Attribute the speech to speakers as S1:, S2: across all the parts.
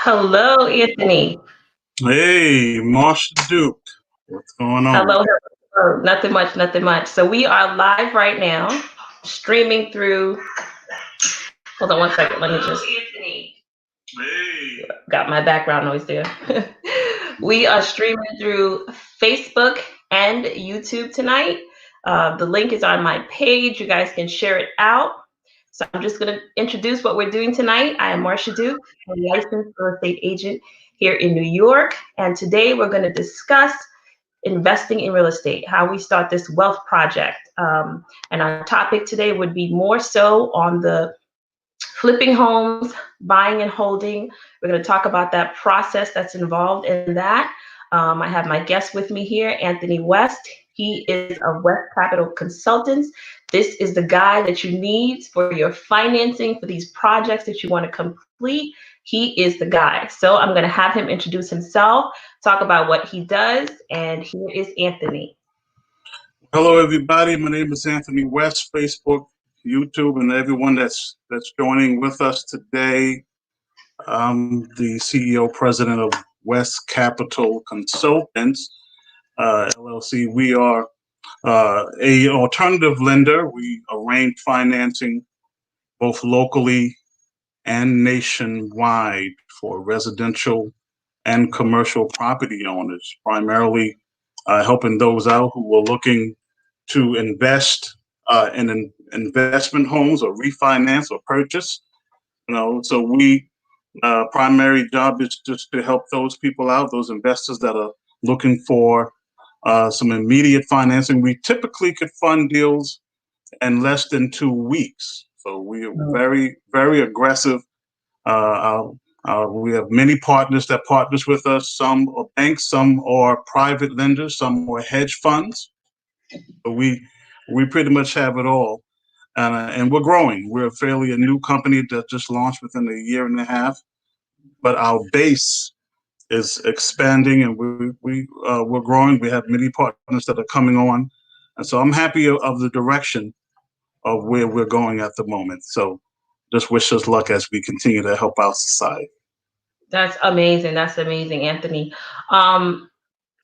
S1: Hello, Anthony.
S2: Hey, Marshall Duke, what's going on?
S1: Hello, hello. Nothing much, nothing much. So we are live right now, streaming through. Hold on one second. Let me just. Anthony.
S2: Hey,
S1: Got my background noise there. We are streaming through Facebook and YouTube tonight. The link is on my page. You guys can share it out. So I'm just going to introduce what we're doing tonight. I am Marcia Duke, a licensed real estate agent here in New York. And today we're going to discuss investing in real estate, how we start this wealth project. And our topic today would be more so on the flipping homes, buying and holding. We're going to talk about that process that's involved in that. I have my guest with me here, Anthony West. He is of West Capital Consultants. This is the guy that you need for your financing for these projects that you want to complete. He is the guy. So I'm going to have him introduce himself, talk about what he does, and here is Anthony.
S2: hello everybody. My name is Anthony West. Facebook, YouTube, and everyone that's joining with us today. I'm the CEO, president of West Capital Consultants LLC. We are a alternative lender. We arrange financing both locally and nationwide for residential and commercial property owners, primarily helping those out who are looking to invest in investment homes or refinance or purchase. So we primary job is just to help those people out, those investors that are looking for some immediate financing. We typically could fund deals in less than 2 weeks. So we are very, very aggressive. We have many partners that partners with us. Some are banks, some are private lenders, some are hedge funds. So we pretty much have it all, and we're growing. We're fairly a new company that just launched within a year and a half, but our base is expanding, and we're growing. We have many partners that are coming on, and so I'm happy of the direction of where we're going at the moment. So just wish us luck as we continue to help our society.
S1: That's amazing. That's amazing, Anthony.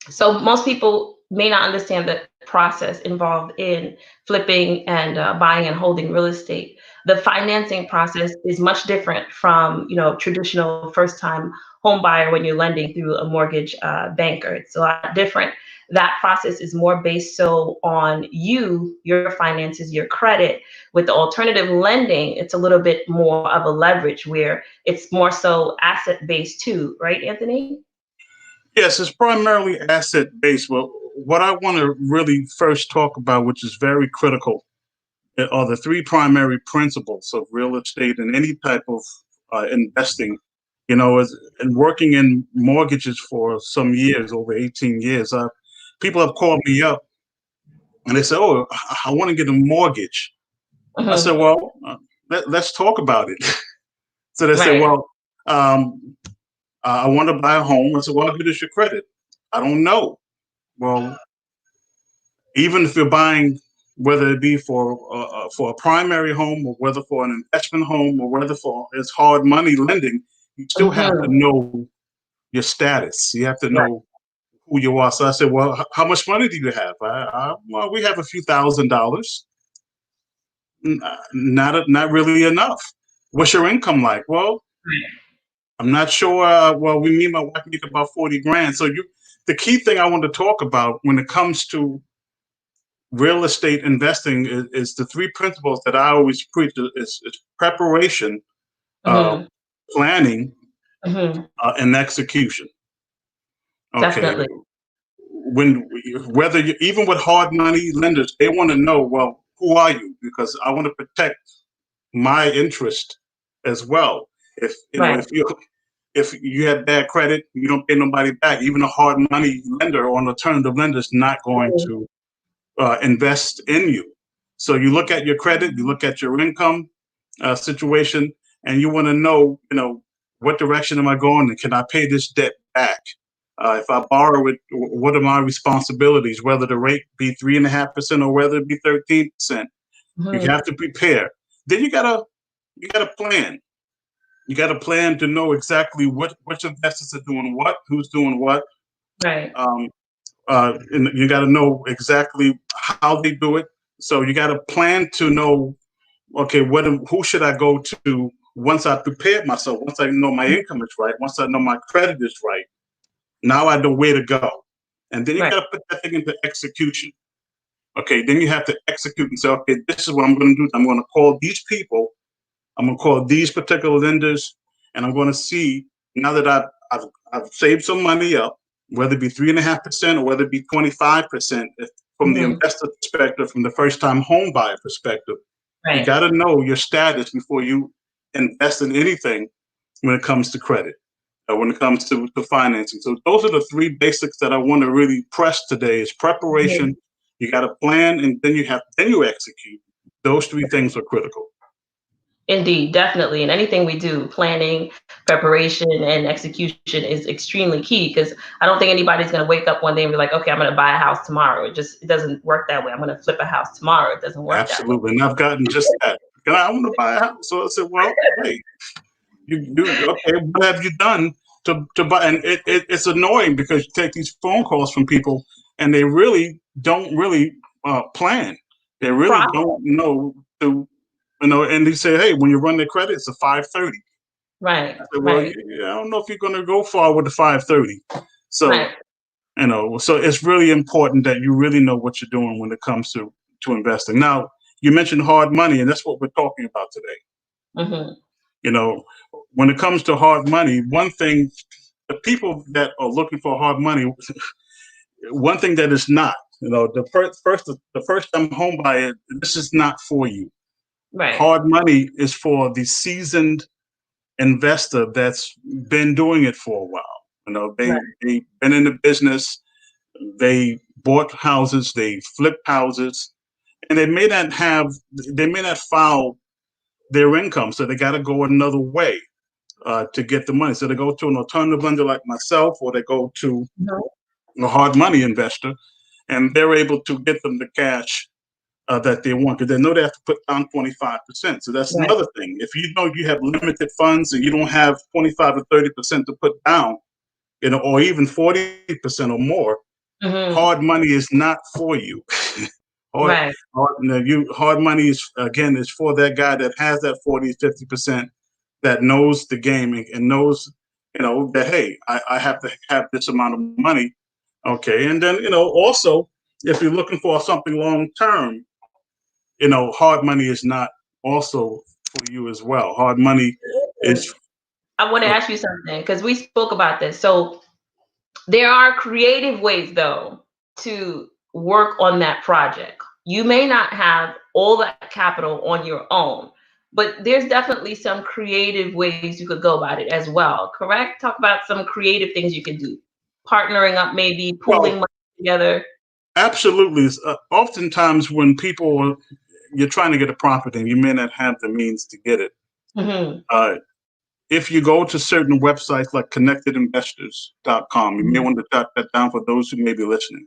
S1: So most people may not understand the process involved in flipping and buying and holding real estate. The financing process is much different from traditional first-time home buyer when you're lending through a mortgage banker. It's a lot different. That process is more based so on you, your finances, your credit. With the alternative lending, it's a little bit more of a leverage where it's more so asset-based too, right, Anthony?
S2: Yes, it's primarily asset based. But what I want to really first talk about, which is very critical, are the three primary principles of real estate and any type of investing. And working in mortgages for some years, over 18 years, people have called me up and they say, "Oh, I want to get a mortgage." I said,
S1: Mhm.
S2: "Well, let's talk about it." So they said,
S1: Right.
S2: "Well, um, I want to buy a home." I said, "Well, how good is your credit?" I don't know. Well, even if you're buying, whether it be for a primary home or whether for an investment home or whether for it's hard money lending, you still have to
S1: Mhm.
S2: know your status. You have to
S1: Right.
S2: know who you are. So I said, "Well, how much money do you have?" Well, we have a few $1,000s. Not really enough. What's your income like? Well, I'm not sure. Well, me and my wife make about 40 grand. So the key thing I want to talk about when it comes to real estate investing is the three principles that I always preach: is preparation, uh,
S1: Mhm.
S2: planning,
S1: Mhm.
S2: and execution. Okay,
S1: Definitely.
S2: when whether you, even with hard money lenders, they want to know, well, who are you? Because I want to protect my interest as well. If
S1: Right.
S2: if you have bad credit, you don't pay nobody back. Even a hard money lender or an alternative lender is not going
S1: Mhm.
S2: to invest in you. So you look at your credit, you look at your income situation, and you want to know, what direction am I going, and can I pay this debt back? If I borrow it, what are my responsibilities? Whether the rate be 3.5% or whether it be 13%, you
S1: Mhm.
S2: have to prepare. Then you gotta plan. You got to plan to know exactly which investors are doing what, who's doing what.
S1: Right.
S2: And you got to know exactly how they do it. So you got to plan to know, okay, who should I go to once I prepared myself, once I know my income is right, once I know my credit is right. Now I know where to go. And then you
S1: Right.
S2: got to put that thing into execution. Okay, then you have to execute and say, okay, this is what I'm going to do. I'm going to call these people. I'm going to call these particular lenders, and I'm going to see, now that I've saved some money up, whether it be 3.5% or whether it be 25%, from the investor perspective, from the first-time home buyer perspective. You
S1: Right.
S2: got to know your status before you invest in anything when it comes to credit, or when it comes to financing. So those are the three basics that I want to really press today: is preparation. You got to plan, and then you execute. Those three things are critical.
S1: Indeed, definitely. And anything we do, planning, preparation, and execution is extremely key, because I don't think anybody's going to wake up one day and be like, okay, I'm going to buy a house tomorrow. It doesn't work that way. I'm going to flip a house tomorrow. It doesn't work that way.
S2: Absolutely. And I've gotten just that. I want to buy a house. So I said, well, hey, okay, what have you done to buy? And it's annoying, because you take these phone calls from people and they really don't plan. They really don't know and they say, hey, when you run their credit, it's a 530.
S1: Right.
S2: I said, well,
S1: Right.
S2: I don't know if you're going to go far with the 530. So,
S1: Right.
S2: so it's really important that you really know what you're doing when it comes to investing. Now, you mentioned hard money, and that's what we're talking about today.
S1: Mm-hmm.
S2: When it comes to hard money, one thing, the people that are looking for hard money, one thing that is not, the first time home buyer, this is not for you.
S1: Right.
S2: Hard money is for the seasoned investor that's been doing it for a while. They've been in the business, they bought houses, they flipped houses, and they may not file their income, so they got to go another way to get the money. So they go to an alternative lender like myself, or they go to a hard money investor, and they're able to get them the cash that they want, because they know they have to put down 25%. So that's another thing. If you know you have limited funds and you don't have 25 or 30% to put down, or even 40% or more, hard money is not for you. Hard money is for that guy that has that 40, 50%, that knows the game and knows, that, hey, I have to have this amount of money. Okay. And then, also, if you're looking for something long term, hard money is not also for you as well. Hard money is.
S1: I want to ask you something, because we spoke about this. So there are creative ways, though, to work on that project. You may not have all that capital on your own, but there's definitely some creative ways you could go about it as well, correct? Talk about some creative things you can do. Partnering up, maybe pooling money together.
S2: Absolutely. Oftentimes when you're trying to get a property and you may not have the means to get it. If you go to certain websites like connectedinvestors.com, you may want to jot that down for those who may be listening.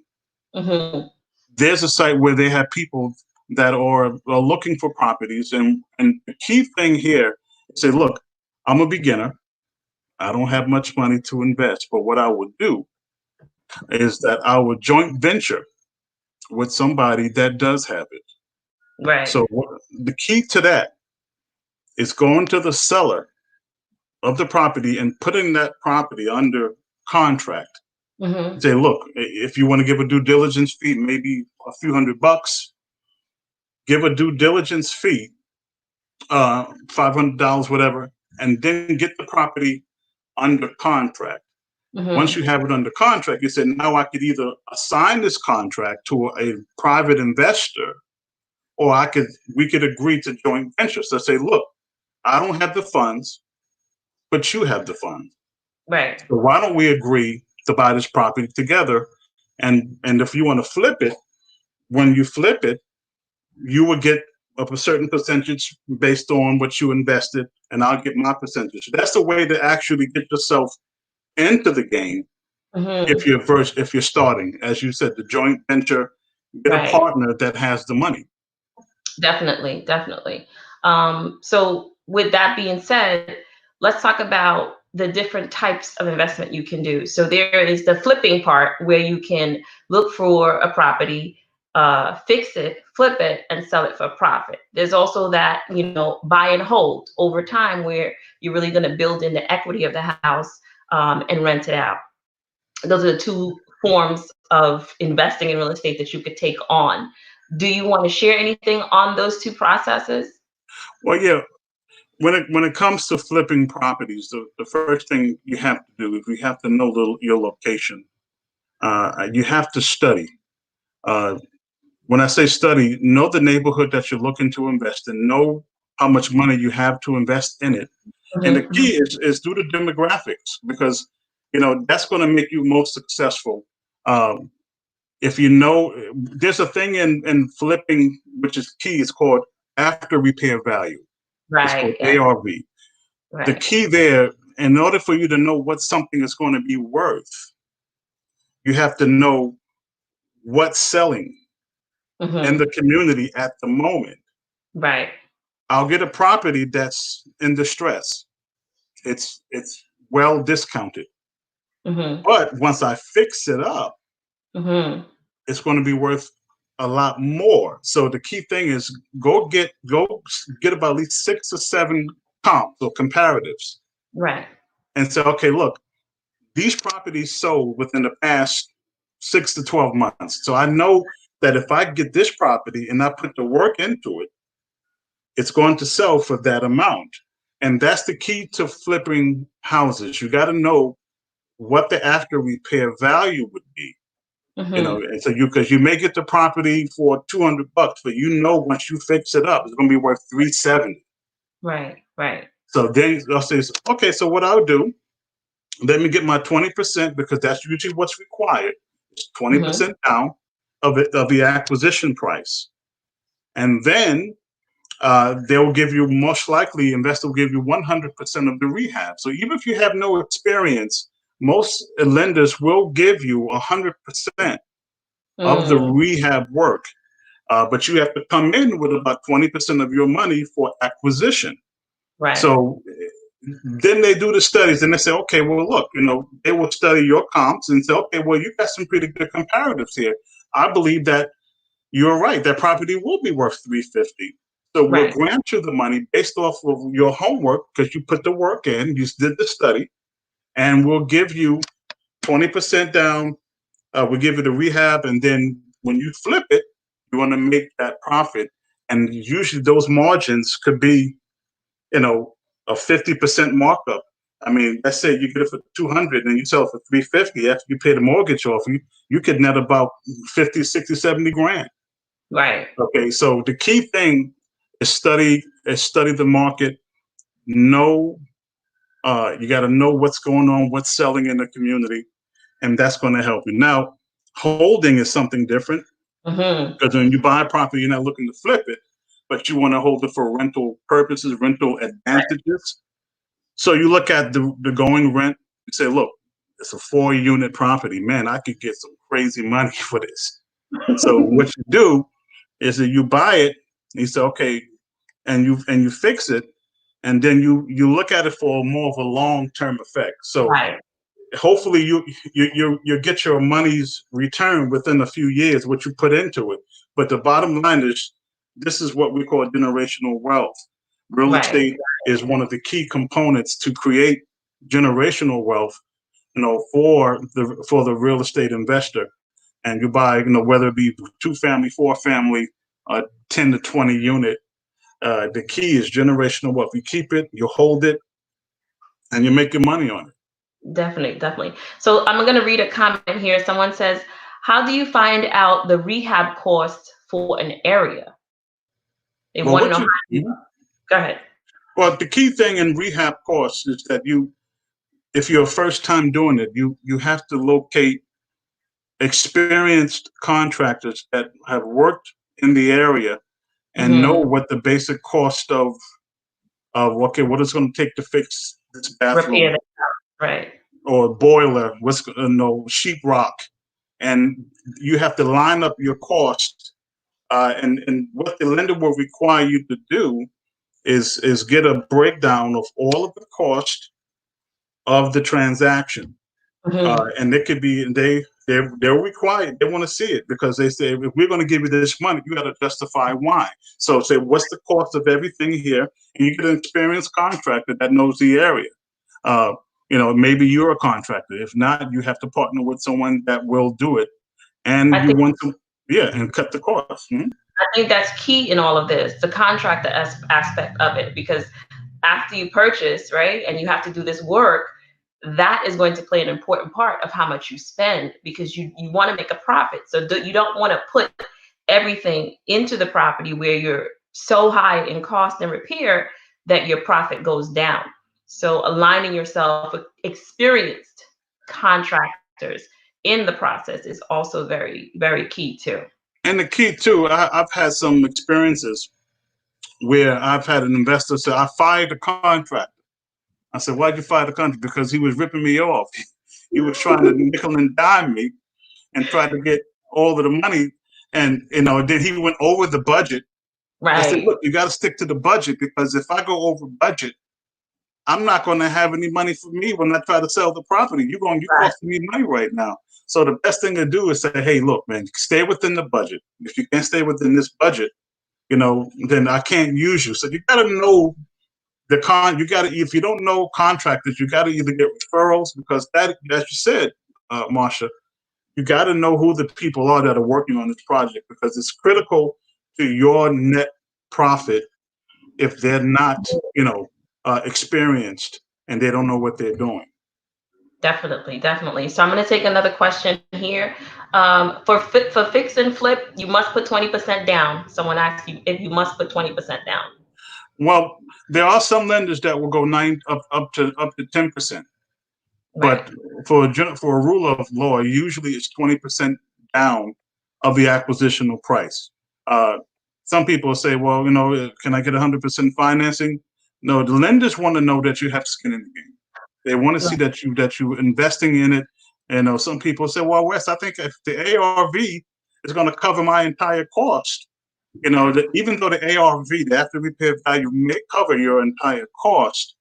S2: There's a site where they have people that are looking for properties. And the key thing here is say, look, I'm a beginner. I don't have much money to invest. But what I would do is that I would joint venture with somebody that does have it.
S1: Right.
S2: So the key to that is going to the seller of the property and putting that property under contract. Say, look, if you want to give a due diligence fee, maybe a few $100, give a due diligence fee, $500, whatever, and then get the property under contract. Once you have it under contract, you say, now I could either assign this contract to a private investor, or we could agree to joint venture. So say, look, I don't have the funds, but you have the funds.
S1: Right.
S2: So why don't we agree to buy this property together? And if you want to flip it, when you flip it, you will get a certain percentage based on what you invested, and I'll get my percentage. That's the way to actually get yourself into the game. If you're starting, as you said, the joint venture, get a partner that has the money.
S1: Definitely. So with that being said, let's talk about the different types of investment you can do. So there is the flipping part where you can look for a property, fix it, flip it, and sell it for profit. There's also that, buy and hold over time where you're really going to build in the equity of the house and rent it out. Those are the two forms of investing in real estate that you could take on. Do you want to share anything on those two processes?
S2: Well, yeah. When it comes to flipping properties, the first thing you have to do is you have to know your location. You have to study. When I say study, know the neighborhood that you're looking to invest in. Know how much money you have to invest in it. And the key is do the demographics, because that's going to make you most successful. If you know, there's a thing in flipping which is key. It's called after repair value. It's called
S1: Right.
S2: ARV.
S1: Right.
S2: The key there, in order for you to know what something is going to be worth, you have to know what's selling in the community at the moment.
S1: Right.
S2: I'll get a property that's in distress. It's well discounted. But once I fix it up, it's going to be worth a lot more. So the key thing is go get about at least 6 or 7 comps or comparatives.
S1: Right.
S2: And say, okay, look, these properties sold within the past 6 to 12 months. So I know that if I get this property and I put the work into it, it's going to sell for that amount. And that's the key to flipping houses. You got to know what the after repair value would be. And so because you may get the property for $200, but once you fix it up, it's going to be worth $370.
S1: Right. Right.
S2: So then I'll say, okay, so what I'll do, let me get my 20%, because that's usually what's required. It's 20% down of the acquisition price. And then they will give you, most likely, investor will give you 100% of the rehab. So even if you have no experience, most lenders will give you 100% of the rehab work. But you have to come in with about 20% of your money for acquisition.
S1: Right.
S2: So then they do the studies and they say, okay, well, look, they will study your comps and say, okay, well, you got some pretty good comparatives here. I believe that you're right. That property will be worth $350. So we'll grant you the money based off of your homework, because you put the work in, you did the study, and we'll give you 20% down. We'll give you the rehab, and then when you flip it, you want to make that profit. And usually those margins could be, a 50% markup. I mean, let's say you get it for 200 and you sell it for 350 after you pay the mortgage off, you could net about 50, 60, 70 grand.
S1: Right.
S2: Okay, so the key thing is study the market. You got to know what's going on, what's selling in the community, and that's going to help you. Now, holding is something different, because when you buy a property, you're not looking to flip it, but you want to hold it for rental purposes, rental advantages. So you look at the going rent, you say, look, it's a 4-unit property. Man, I could get some crazy money for this. So what you do is that you buy it, and you say, okay, and you fix it, and then you look at it for more of a long-term effect. So hopefully you get your money's return within a few years, what you put into it. But the bottom line is, this is what we call generational wealth. Real estate is one of the key components to create generational wealth, for the real estate investor. And you buy, whether it be 2-family, 4-family, 10 to 20 unit. The key is generational wealth. You keep it, you hold it, and you make your money on it.
S1: Definitely, definitely. So I'm going to read a comment here. Someone says, how do you find out the rehab cost for an area? They want to know how you, go ahead.
S2: Well, the key thing in rehab costs is that if you're first time doing it, you have to locate experienced contractors that have worked in the area and know what the basic cost of okay, what it's going to take to fix this bathroom,
S1: repair the house,
S2: or boiler, sheetrock, and you have to line up your cost. And what the lender will require you to do is get a breakdown of all of the cost of the transaction.
S1: Mhm.
S2: And it could be they're required. They want to see it because they say if we're going to give you this money, you got to justify why. So say what's the cost of everything here, and you get an experienced contractor that knows the area. Uh, maybe you're a contractor. If not, you have to partner with someone that will do it, and
S1: I
S2: you
S1: think
S2: want to and cut the cost.
S1: I think that's key in all of this, the contractor aspect of it, because after you purchase, right, and you have to do this work, that is going to play an important part of how much you spend because you want to make a profit. So you don't want to put everything into the property where you're so high in cost and repair that your profit goes down. So aligning yourself with experienced contractors in the process is also very, very key too.
S2: And the key too, I've had some experiences where I've had an investor say, "I fired the contractor." I said, "Why'd you fire the contractor?" Because he was ripping me off. He was trying to nickel and dime me and try to get all of the money. And then he went over the budget. I said,
S1: Right.
S2: "Look, you got to stick to the budget because if I go over budget, I'm not going to have any money for me when I try to sell the property. You're
S1: Right.
S2: costing me money right now." So the best thing to do is say, "Hey, look, man, stay within the budget. If you can't stay within this budget, then I can't use you." So you got to know you got to, if you don't know contractors, you got to either get referrals because that, as you said, Marsha, you got to know who the people are that are working on this project because it's critical to your net profit if they're not, experienced and they don't know what they're doing.
S1: Definitely, definitely. So I'm going to take another question here. For fix and flip, you must put 20% down. Someone asked you if you must put 20% down.
S2: Well, there are some lenders that will go up to 10%,
S1: Right.
S2: but for a rule of law, usually it's 20% down of the acquisitional price. Uh, some people say, "Well, can I get 100% financing?" No, the lenders want to know that you have skin in the game. They want to see that you investing in it. And some people say, "Well, Wes, I think if the ARV is going to cover my entire cost, even though the ARV, the after repair value, may cover your entire cost,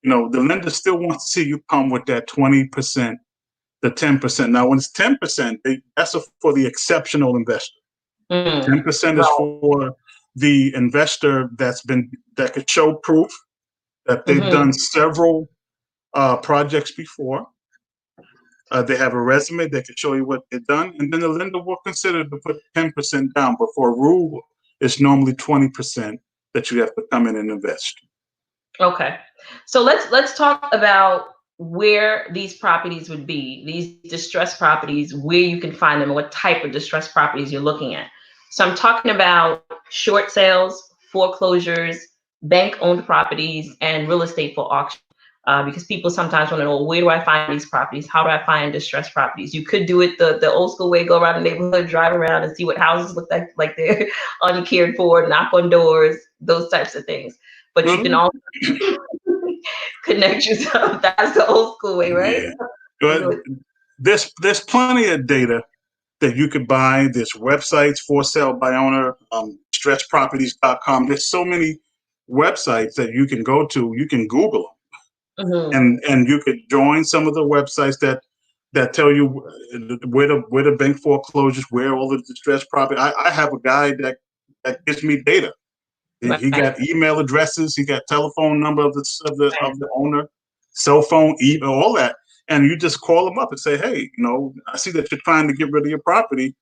S2: the lender still wants to see you come with that 20%, the 10%. Now, when it's 10%, that's for the exceptional investor.
S1: Mm,
S2: 10% is
S1: right.
S2: for the investor that could show proof that they've
S1: Hmm.
S2: done several projects before. They have a resume that can show you what they've done, and then the lender will consider to put 10% down. But for a rule, it's normally 20% that you have to come in and invest.
S1: Okay. So let's talk about where these properties would be, these distressed properties, where you can find them, and what type of distressed properties you're looking at. So I'm talking about short sales, foreclosures, bank-owned properties, and real estate for auction. Because people sometimes want to know, where do I find these properties? How do I find distressed properties? You could do it the old school way, go around the neighborhood, drive around and see what houses look like they're uncared for, knock on doors, those types of things. But you can
S2: Mhm.
S1: also connect yourself. That's the old school way, right?
S2: Yeah. But there's plenty of data that you could buy. There's websites for sale by owner, stretchproperties.com. There's so many websites that you can go to. You can Google
S1: Hmm.
S2: them, and you could join some of the websites that tell you where the bank foreclosures, where all the distressed property. I have a guy that gives me data. He
S1: Right.
S2: got email addresses. He got telephone number of the owner, cell phone, email, all that. And you just call them up and say, "Hey, I see that you're trying to get rid of your property.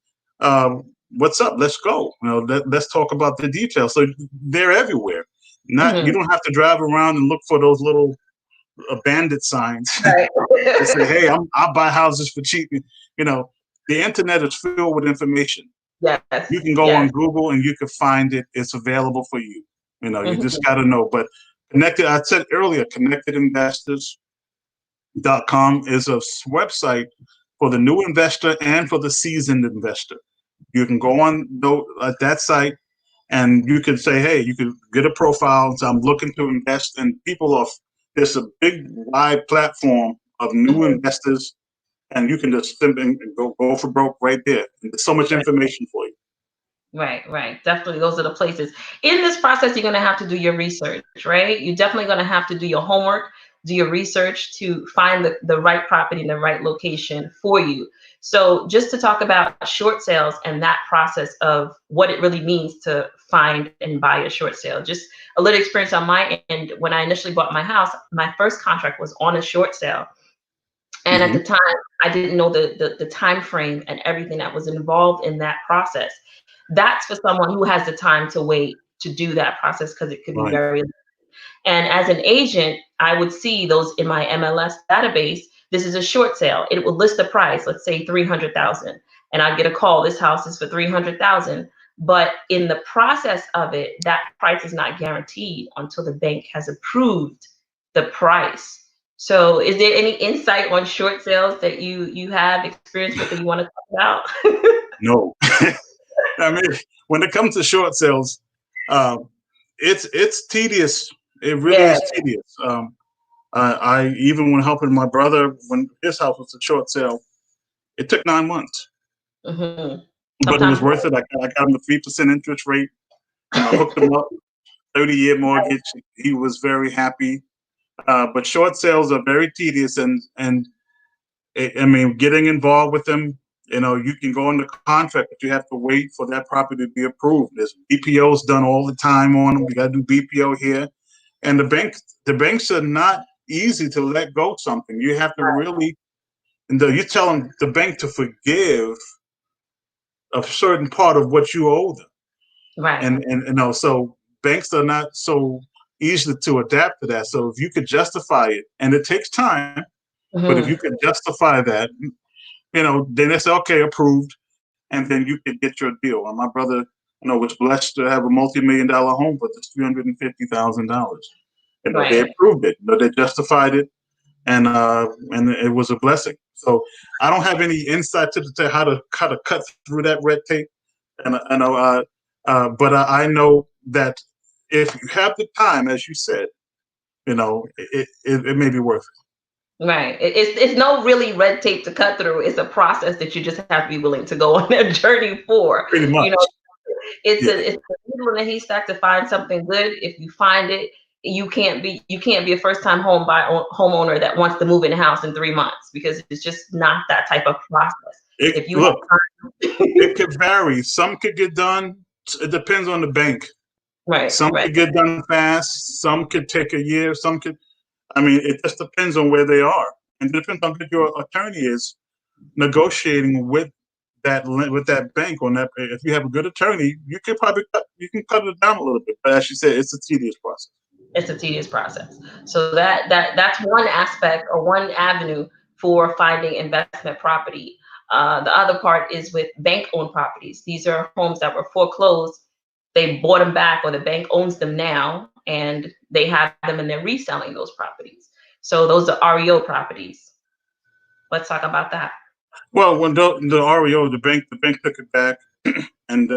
S2: What's up? Let's go. Let's talk about the details." So they're everywhere. You
S1: Hmm.
S2: don't have to drive around and look for those little bandit signs
S1: Right.
S2: that say, "Hey, I'll buy houses for cheap." You know, the internet is filled with information.
S1: Yes.
S2: You can go on
S1: Yes.
S2: Google and you can find it. It's available for you. You just
S1: Hmm.
S2: got to know. But I said earlier, connectedinvestors.com is a website for the new investor and for the seasoned investor. You can go on that site and you can say, "Hey, you can get a profile. So I'm looking to invest." And there's a big, wide platform of new
S1: Hmm.
S2: investors, and you can just go for broke right there. And there's so much
S1: Right.
S2: information for you.
S1: Right. Definitely, those are the places. In this process, you're going to have to do your research, right? You're definitely going to have to do your homework, do your research to find the right property in the right location for you. So, just to talk about short sales and that process of what it really means to find and buy a short sale. Just a little experience on my end. When I initially bought my house, my first contract was on a short sale. And at the
S2: Hmm.
S1: time, I didn't know the time frame and everything that was involved in that process. That's for someone who has the time to wait to do that process because it could be
S2: Right.
S1: very. And as an agent, I would see those in my MLS database. This is a short sale. It will list the price, let's say 300,000, and I'd get a call. This house is for 300,000. But in the process of it, that price is not guaranteed until the bank has approved the price. So, is there any insight on short sales that you have experience with that you want to talk about?
S2: No. I mean, when it comes to short sales, um, it's tedious. It really
S1: Yeah.
S2: is tedious. I even when helping my brother when his house was a short sale, it took 9 months,
S1: Hmm.
S2: but it was
S1: Sometimes.
S2: worth it. I got him a 3% interest rate. Hooked him up, 30-year mortgage. He was very happy. But short sales are very tedious, and I mean, getting involved with them, you can go into contract, but you have to wait for that property to be approved. There's BPOs done all the time on them. You got to do BPO here, and the banks are not easy to let go something. You have to really, and you tell them the bank to forgive a certain part of what you owe them,
S1: Right.
S2: and so banks are not so easy to adapt to that. So if you could justify it, and it takes time, but if
S1: Hmm.
S2: you could justify that, then they say, okay, approved, and then you could get your deal. And my brother, was blessed to have a multi-million-dollar home for just $350,000. They
S1: Right.
S2: approved it. They justified it, and it was a blessing. So I don't have any insight to how to cut through that red tape, and but I know that if you have the time, as you said, it may be worth it.
S1: Right. It's no really red tape to cut through. It's a process that you just have to be willing to go on that journey for.
S2: Pretty
S1: You know,
S2: much,
S1: it's
S2: yeah.
S1: a needle in a haystack to find something good. If you find it, you can't be a first time homeowner that wants to move in a house in 3 months because it's just not that type of process. If you have
S2: Look, it could vary. Some could get done. It depends on the bank.
S1: right,
S2: Some
S1: right,
S2: could get done fast. Some could take a year. Some could. I mean, it just depends on where they are, and it depends on who your attorney is negotiating with that bank on that. If you have a good attorney, you can cut it down a little bit. But as you said, it's a tedious process.
S1: it's a tedious process. So that's one aspect or one avenue for finding investment property. The other part is with bank-owned properties. These are homes that were foreclosed. They bought them back, or the bank owns them now, and they have them and they're reselling those properties. So those are REO properties. Let's talk about that.
S2: Well, when the REO, the bank took it back, and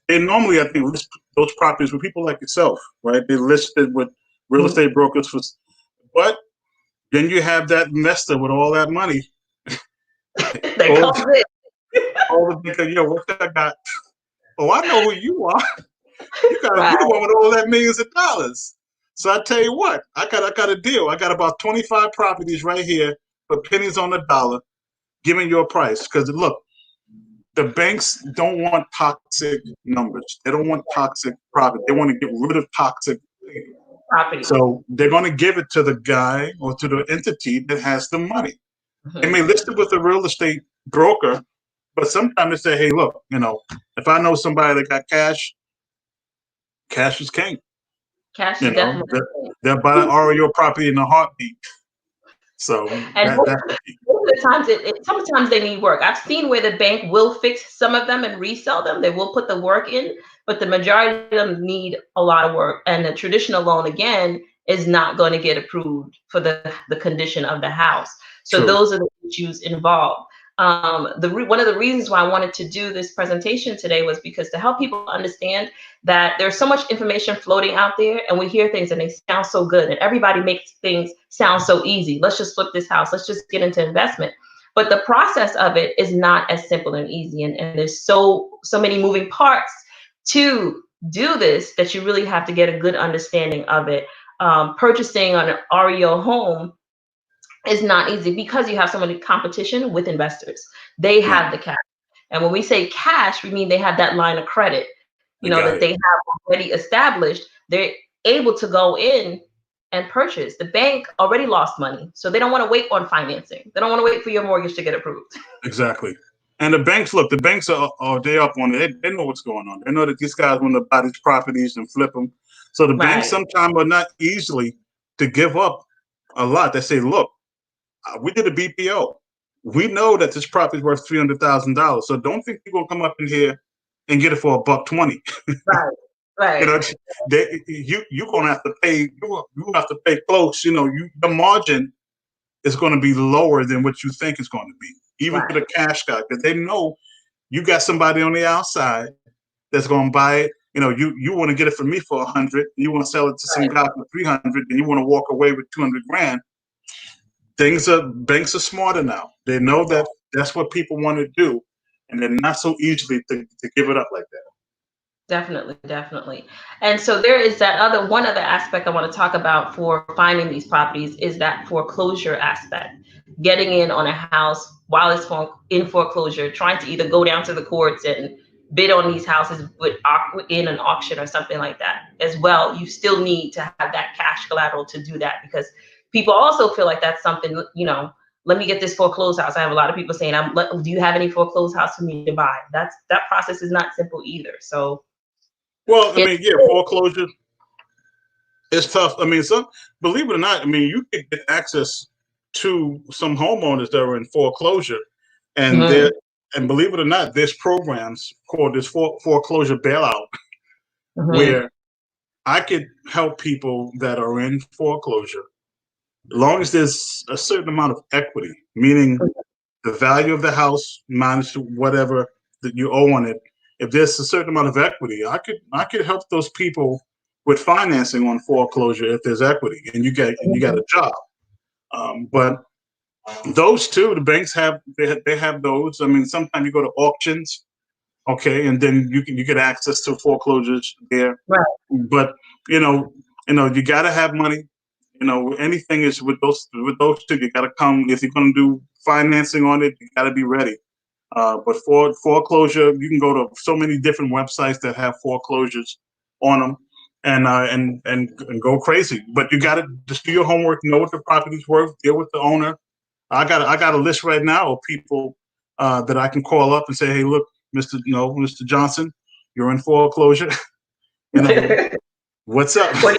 S2: they normally, I think, list those properties with people like yourself, right? They listed with real
S1: Mhm.
S2: estate brokers but then you have that investor with all that money.
S1: That
S2: All
S1: comes it.
S2: all the because what I got. Oh, I know who you are.
S1: Right.
S2: You the one with all that millions of dollars. So I tell you what, I got a deal. I got about 25 properties right here for pennies on the dollar, giving you a price. Because look, the banks don't want toxic numbers. They don't want toxic profit. They want to get rid of toxic people.
S1: Property.
S2: So they're going to give it to the guy or to the entity that has the money. They may
S1: Mhm.
S2: list it with a real estate broker, but sometimes they say, hey, look, if I know somebody that got cash, cash is king.
S1: Cash
S2: You
S1: is
S2: know,
S1: definitely.
S2: they'll buy an REO property in a heartbeat. So
S1: And
S2: that
S1: most of the times, sometimes they need work. I've seen where the bank will fix some of them and resell them. They will put the work in, but the majority of them need a lot of work. And the traditional loan, again, is not going to get approved for the condition of the house. So
S2: true.
S1: those are the issues involved. One of the reasons why I wanted to do this presentation today was because to help people understand that there's so much information floating out there, and we hear things and they sound so good, and everybody makes things sound so easy. Let's just flip this house. Let's just get into investment. But the process of it is not as simple and easy, and there's so many moving parts to do this that you really have to get a good understanding of it. Purchasing an REO home is not easy because you have so much competition with investors. They
S2: Right.
S1: have the cash. And when we say cash, we mean they have that line of credit,
S2: I
S1: that
S2: got it.
S1: they have already established. They're able to go in and purchase. The bank already lost money, so they don't want to wait on financing. They don't want to wait for your mortgage to get approved.
S2: Exactly. And the banks, look, the banks are they up on it. They know what's going on. They know that these guys want to buy these properties and flip them. So the banks
S1: Right,
S2: sometimes are not easily to give up a lot. They say, look, we did a BPO. We know that this property is worth $300,000. So don't think you're gonna come up in here and get it for $120.
S1: right,
S2: You
S1: right,
S2: know, you're gonna have to pay. You have to pay close. You know, the margin is going to be lower than what you think it's going to be, even for
S1: right.
S2: the cash guy, because they know you got somebody on the outside that's going to buy it. You know, you want to get it from me for 100, you want to sell it to some guy for 300, and you want to walk away with 200 grand. Banks are smarter now. They know that that's what people want to do, and they're not so easily to give it up like that.
S1: Definitely, definitely. And so there is that one other aspect I want to talk about for finding these properties is that foreclosure aspect. Getting in on a house while it's in foreclosure, trying to either go down to the courts and bid on these houses in an auction or something like that as well. You still need to have that cash collateral to do that, because people also feel like that's something, let me get this foreclosed house. I have a lot of people saying, do you have any foreclosed house for me to buy? That process is not simple either. So
S2: Well, I mean, yeah, foreclosure is tough. I mean, believe it or not, I mean, you can get access to some homeowners that are in foreclosure, and
S1: Mhm.
S2: and believe it or not, there's programs called this foreclosure bailout
S1: Mhm.
S2: where I could help people that are in foreclosure, as long as there's a certain amount of equity, meaning the value of the house minus whatever that you owe on it. If there's a certain amount of equity, I could help those people with financing on foreclosure if there's equity and you got a job. But those two, the banks have they have those. I mean, sometimes you go to auctions, okay, and then you get access to foreclosures there.
S1: Right.
S2: But you know, you got to have money. You know, anything is with those two. You got to come if you're going to do financing on it. You got to be ready. But for foreclosure, you can go to so many different websites that have foreclosures on them, and go crazy. But you got to just do your homework, know what the property's worth, deal with the owner. I got a list right now of people that I can call up and say, hey, look, Mr. Johnson, you're in foreclosure. you know, what's up?
S1: What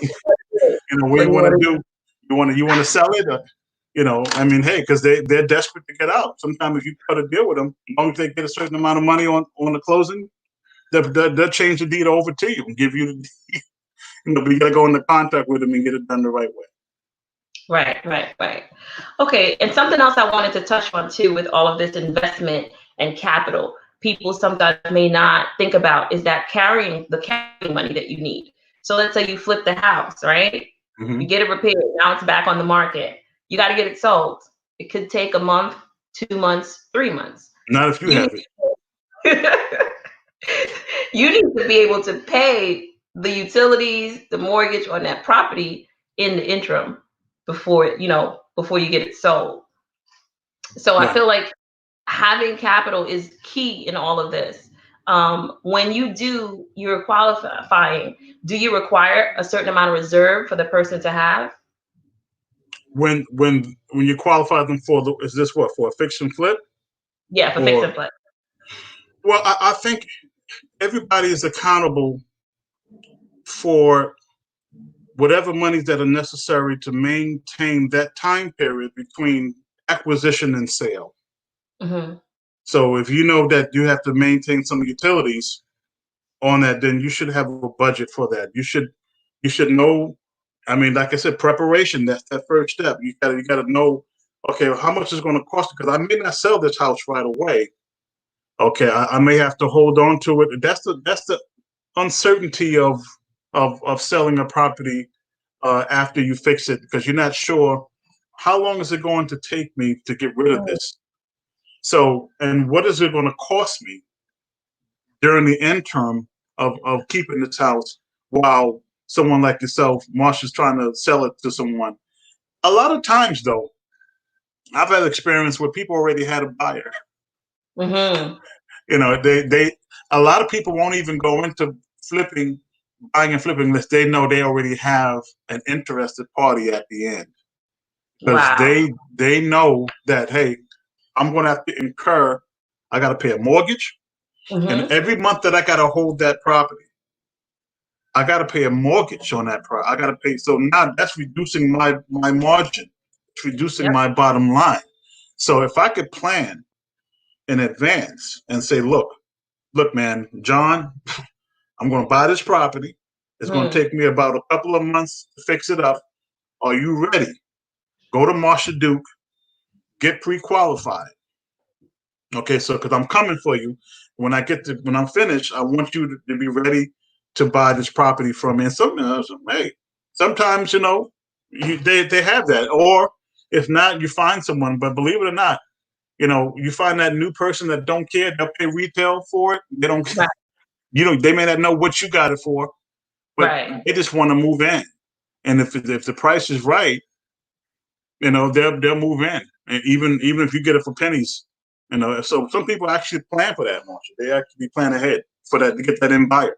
S2: What
S1: what
S2: do
S1: do
S2: you
S1: you
S2: want
S1: want
S2: to
S1: to
S2: do? You want to sell it? Or, I mean, hey, because they're desperate to get out. Sometimes if you cut a deal with them, as long as they get a certain amount of money on the closing, they'll change the deed over to you and give you the deed. But you got to go into contact with them and get it done the right way.
S1: Right, right, right. Okay, and something else I wanted to touch on too with all of this investment and capital, people sometimes may not think about is that carrying money that you need. So let's say you flip the house, right? You
S2: Hmm.
S1: get it repaired, now it's back on the market. You got to get it sold. It could take a month, 2 months, 3 months.
S2: Not if you
S1: You
S2: have it.
S1: you need to be able to pay the utilities, the mortgage on that property in the interim before you get it sold. So I
S2: Right.
S1: feel like having capital is key in all of this. When you're qualifying, do you require a certain amount of reserve for the person to have?
S2: When you qualify them is this what, for a fix and flip?
S1: Yeah, for fix
S2: Or
S1: and flip.
S2: well, I think everybody is accountable for whatever monies that are necessary to maintain that time period between acquisition and sale.
S1: Hmm.
S2: So if you know that you have to maintain some utilities on that, then you should have a budget for that. You should know. I mean, like I said, preparation. That's that first step. You gotta know. Okay, how much is going to cost? Because I may not sell this house right away. Okay, I may have to hold on to it. That's the uncertainty of selling a property after you fix it, because you're not sure how long is it going to take me to get rid of this. So, and what is it going to cost me during the interim of keeping this house while someone like yourself, Marsha's trying to sell it to someone. A lot of times, though, I've had experience where people already had a buyer.
S1: Mm-hmm.
S2: You know, a lot of people won't even go into buying and flipping unless they know they already have an interested party at the end. Because
S1: Wow.
S2: they know that, hey, I'm going to have to incur, I got to pay a mortgage. And
S1: Mm-hmm.
S2: every month that I got to hold that property, I got to pay a mortgage on that property. I got to pay. So now that's reducing my margin. It's reducing
S1: Yep.
S2: my bottom line. So if I could plan in advance and say, look, man, John, I'm going to buy this property. It's going to take me about a couple of months to fix it up. Are you ready? Go to Marsha Duke, get pre-qualified. Okay, so because I'm coming for you. When I'm finished, I want you to be ready to buy this property from me. And sometimes, you know, they have that. Or if not, you find someone. But believe it or not, you know, you find that new person that don't care. They'll pay retail for it. They don't.
S1: Right.
S2: You know, they may not know what you got it for, but
S1: Right.
S2: they just want to move in. And if the price is right, you know, they'll move in. And even if you get it for pennies, you know. So some people actually plan for that, Marsha. They actually plan ahead for that to get that in buyer.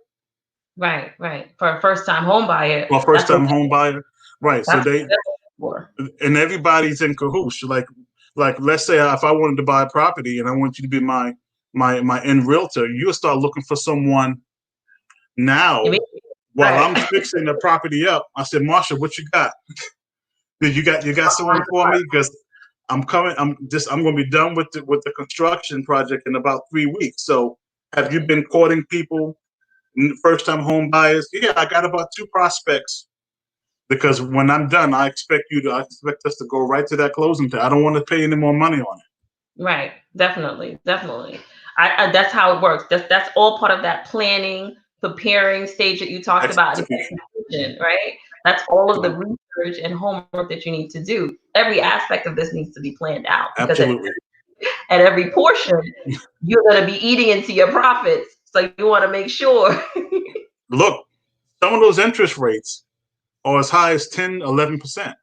S1: Right. Right. For a first-time home buyer,
S2: Well, first time home buyer, right? So
S1: that's what they're for.
S2: and everybody's in cahoots. Like let's say if I wanted to buy a property and I want you to be my end realtor, you'll start looking for someone now
S1: You mean,
S2: while
S1: right.
S2: I'm fixing the property up. I said, Marsha, what you got? Did you got someone for me? Because I'm coming. I'm going to be done with the construction project in about 3 weeks. So have you been courting people, first time home buyers? Yeah, I got about 2 prospects. Because when I'm done, I expect us to go right to that closing time. I don't want to pay any more money on it.
S1: Right. Definitely. Definitely. I that's how it works. That's all part of that planning, preparing stage that you talked about, and
S2: Execution.
S1: execution, right? That's all of the research and homework that you need to do. Every aspect of this needs to be planned out because
S2: Absolutely.
S1: at every portion, you're going to be eating into your profits. So you want to make sure.
S2: Look, some of those interest rates are as high as 10, 11%.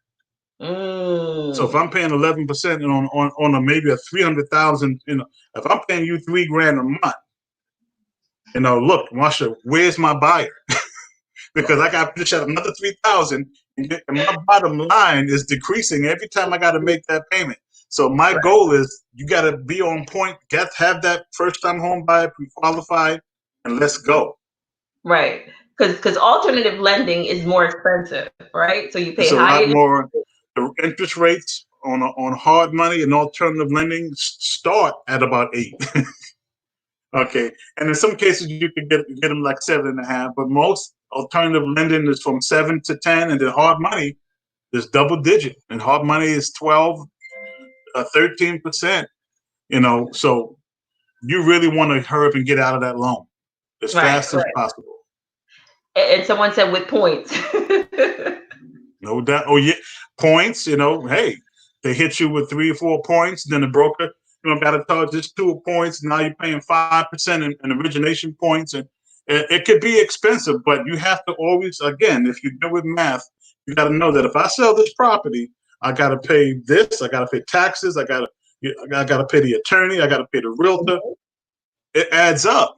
S2: So if I'm paying 11% and on a maybe a 300,000, you know, if I'm paying you $3,000 a month, you know, look, Marsha, where's my buyer? Because I got to push out another 3,000, and my bottom line is decreasing every time I got to make that payment. So my goal is you got to be on point, have that first time home buyer pre-qualified, and let's go.
S1: Right. Because alternative lending is more expensive, right? So you pay
S2: It's a lot
S1: higher.
S2: more. The interest rates on hard money and alternative lending start at about 8. Okay, and in some cases you can get them like 7.5, but most alternative lending is from 7 to 10, and then hard money is double digit, and hard money is 12, 13%. You know, so you really want to hurry up and get out of that loan as fast as possible.
S1: And someone said with points.
S2: No doubt. Oh yeah, points. You know, hey, they hit you with 3 or 4 points, then the broker, you know, got to charge just 2 points. Now you're paying 5% in origination points, and it could be expensive. But you have to always, again, if you're good with math, you got to know that if I sell this property, I got to pay this. I got to pay taxes. I got to pay the attorney. I got to pay the realtor. It adds up.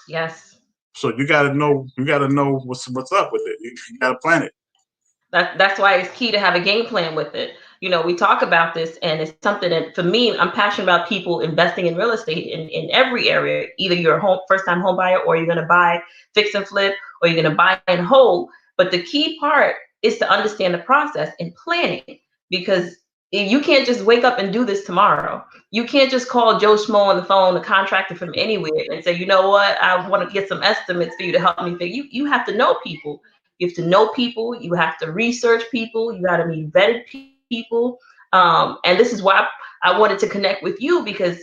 S1: Yes.
S2: So you got to know. You got to know what's up with it. You got to plan it.
S1: That's why it's key to have a game plan with it. You know, we talk about this, and it's something that for me, I'm passionate about people investing in real estate in every area. Either you're a first time home buyer, or you're going to buy, fix and flip, or you're going to buy and hold. But the key part is to understand the process and planning, because you can't just wake up and do this tomorrow. You can't just call Joe Schmo on the phone, a contractor from anywhere, and say, you know what, I want to get some estimates for you to help me figure. You have to know people. You have to know people. You have to research people. You got to be vetted people. And this is why I wanted to connect with you, because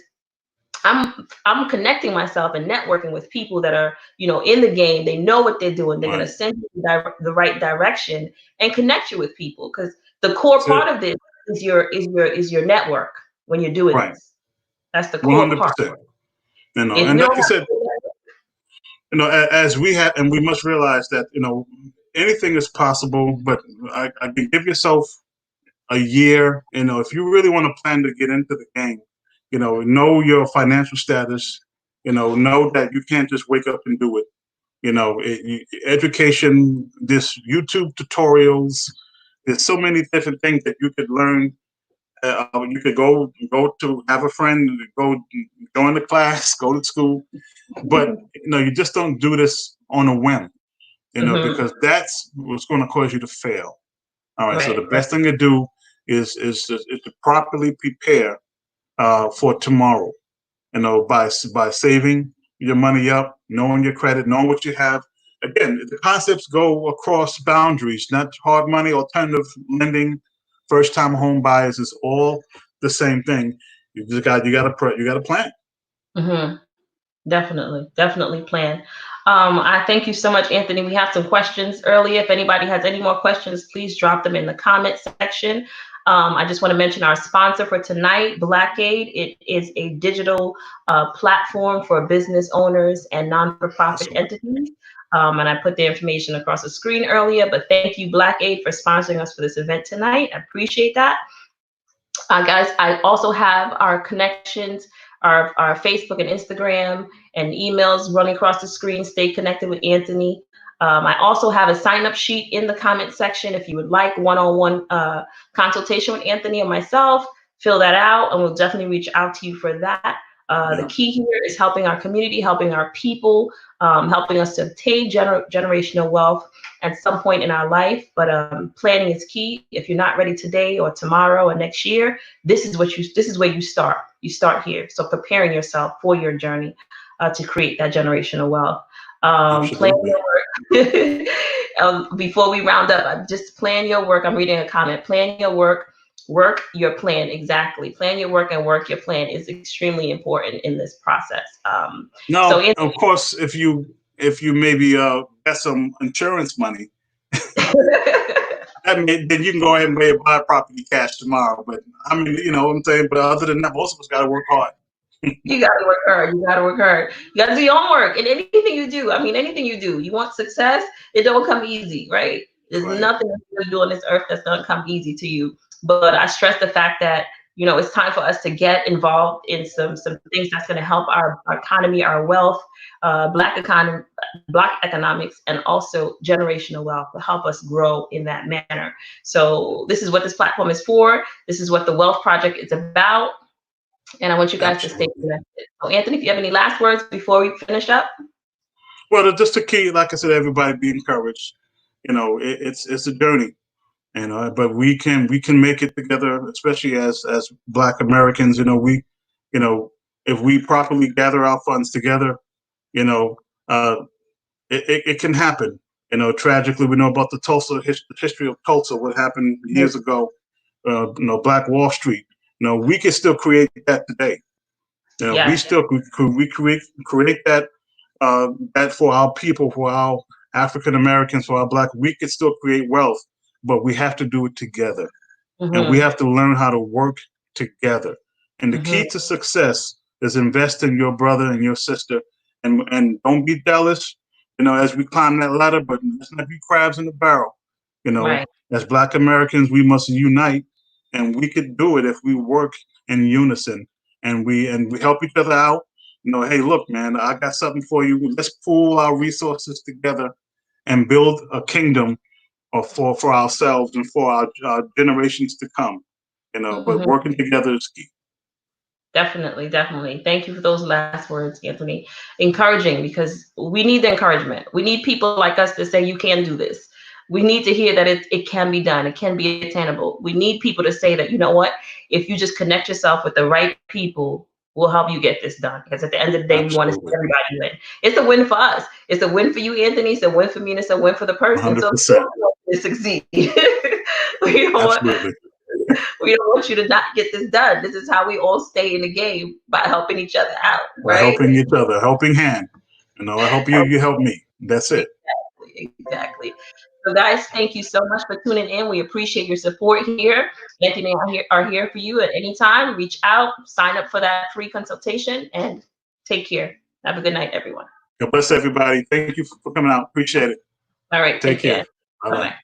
S1: I'm connecting myself and networking with people that are, you know, in the game. They know what they're doing. They're going to send you the right direction and connect you with people, because the core part of this is your network when you're doing this. That's the core
S2: 100%.
S1: part.
S2: You know, and like you said, you know, as we have, and we must realize that, you know, anything is possible, but I can give yourself a year. You know, if you really want to plan to get into the game, you know your financial status, know that you can't just wake up and do it. You know, education, this YouTube tutorials, there's so many different things that you could learn. You could go to have a friend, go join the class, go to school, but you just don't do this on a whim, because that's what's going to cause you to fail. All right. So the best thing to do is to properly prepare for tomorrow. By saving your money up, knowing your credit, knowing what you have. Again, the concepts go across boundaries. Not hard money, alternative lending, first time home buyers is all the same thing. You got to plan.
S1: Mm-hmm. Definitely plan. I thank you so much, Anthony. We have some questions earlier. If anybody has any more questions, please drop them in the comment section. I just want to mention our sponsor for tonight, Black-Aid. It is a digital platform for business owners and non-for-profit entities. And I put the information across the screen earlier, but thank you, Black-Aid, for sponsoring us for this event tonight. I appreciate that. Guys, I also have our connections, our Facebook and Instagram and emails running across the screen. Stay connected with Anthony. I also have a sign-up sheet in the comment section. If you would like one-on-one consultation with Anthony or myself, fill that out, and we'll definitely reach out to you for that. The key here is helping our community, helping our people, helping us to obtain generational wealth at some point in our life. But planning is key. If you're not ready today or tomorrow or next year, this is where you start. You start here. So preparing yourself for your journey to create that generational wealth. Plan your work. Before we round up, just plan your work. I'm reading a comment. Plan your work. Work your plan. Exactly. Plan your work and work your plan is extremely important in this process.
S2: Of course, if you maybe get some insurance money, then you can go ahead and buy a property cash tomorrow. But I mean, you know what I'm saying? But other than that, most of us got to work hard.
S1: You got to work hard. You got to work hard. You got to do your homework. And anything you do, anything you do, you want success, it don't come easy, right? There's nothing that you do on this earth that's going to come easy to you. But I stress the fact that, it's time for us to get involved in some things that's going to help our economy, our wealth, Black economics, and also generational wealth to help us grow in that manner. So this is what this platform is for. This is what the Wealth Project is about. And I want you guys to stay connected. So Anthony, if you have any last words before we finish up?
S2: Well, just to keep, like I said, everybody be encouraged. It's a journey. But we can make it together, especially as Black Americans. If we properly gather our funds together, it can happen. Tragically, we know about the Tulsa history of Tulsa, what happened years ago. Black Wall Street. We can still create that today. We still create that that for our people, for our African Americans, for our Black. We can still create wealth. But we have to do it together. And we have to learn how to work together. And the key to success is invest in your brother and your sister, and don't be jealous, as we climb that ladder, but let's not be crabs in the barrel. As Black Americans, we must unite, and we could do it if we work in unison and we help each other out. Hey, look, man, I got something for you. Let's pool our resources together and build a kingdom for ourselves and for our generations to come, but working together is key.
S1: Definitely. Thank you for those last words, Anthony. Encouraging, because we need the encouragement. We need people like us to say, you can do this. We need to hear that it can be done. It can be attainable. We need people to say that, you know what, if you just connect yourself with the right people, we'll help you get this done. Because at the end of the day, we want to see everybody win. It's a win for us. It's a win for you, Anthony. It's a win for me, and it's a win for the person.
S2: 100%.
S1: So we want you to succeed. we don't want you to not get this done. This is how we all stay in the game, by helping each other out. Right?
S2: By helping each other, helping hand. I help you, you help me. That's it.
S1: Exactly. So guys, thank you so much for tuning in. We appreciate your support here. Anthony and I are here for you at any time. Reach out, sign up for that free consultation, and take care. Have a good night, everyone.
S2: God bless everybody. Thank you for coming out. Appreciate it.
S1: All right.
S2: Take care.
S1: Bye-bye.